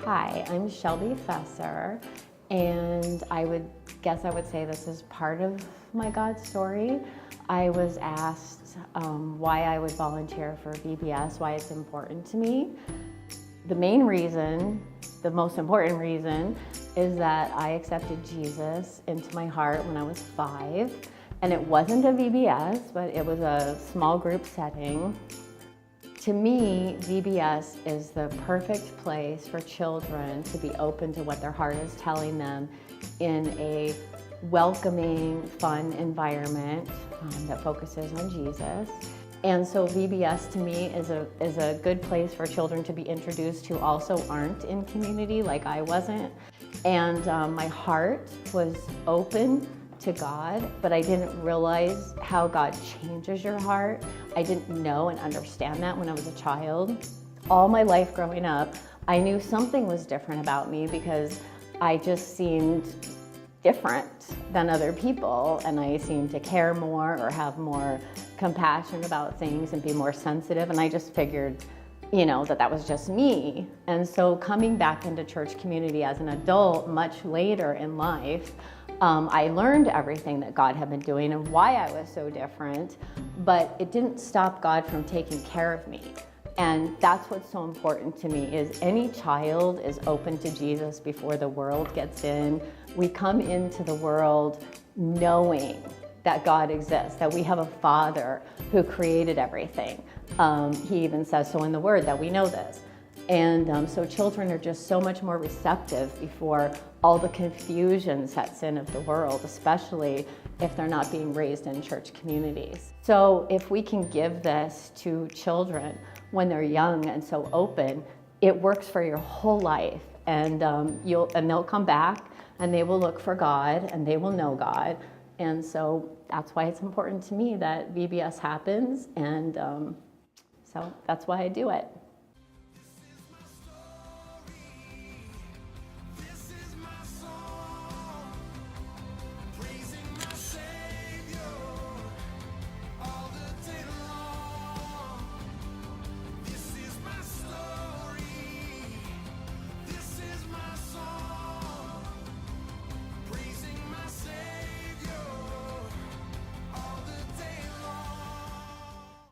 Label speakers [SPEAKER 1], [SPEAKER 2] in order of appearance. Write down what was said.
[SPEAKER 1] Hi, I'm Shelby Fesser, and I would say this is part of my God story. I was asked why I would volunteer for VBS, why it's important to me. The main reason, the most important reason, is that I accepted Jesus into my heart when I was 5. And it wasn't a VBS, but it was a small group setting. To me, VBS is the perfect place for children to be open to what their heart is telling them in a welcoming, fun environment that focuses on Jesus. And so VBS to me is a good place for children to be introduced who also aren't in community like I wasn't. And my heart was open to God, but I didn't realize how God changes your heart. I didn't know and understand that when I was a child. All my life growing up, I knew something was different about me because I just seemed different than other people, and I seemed to care more or have more compassion about things and be more sensitive, and I just figured, that was just me. And so coming back into church community as an adult much later in life, I learned everything that God had been doing and why I was so different, but it didn't stop God from taking care of me. And that's what's so important to me, is any child is open to Jesus before the world gets in. We come into the world knowing that God exists, that we have a Father who created everything. He even says so in the Word that we know this. And so children are just so much more receptive before all the confusion sets in of the world, especially if they're not being raised in church communities. So if we can give this to children when they're young and so open, it works for your whole life. And they'll come back and they will look for God and they will know God. And so that's why it's important to me that VBS happens. And so that's why I do it.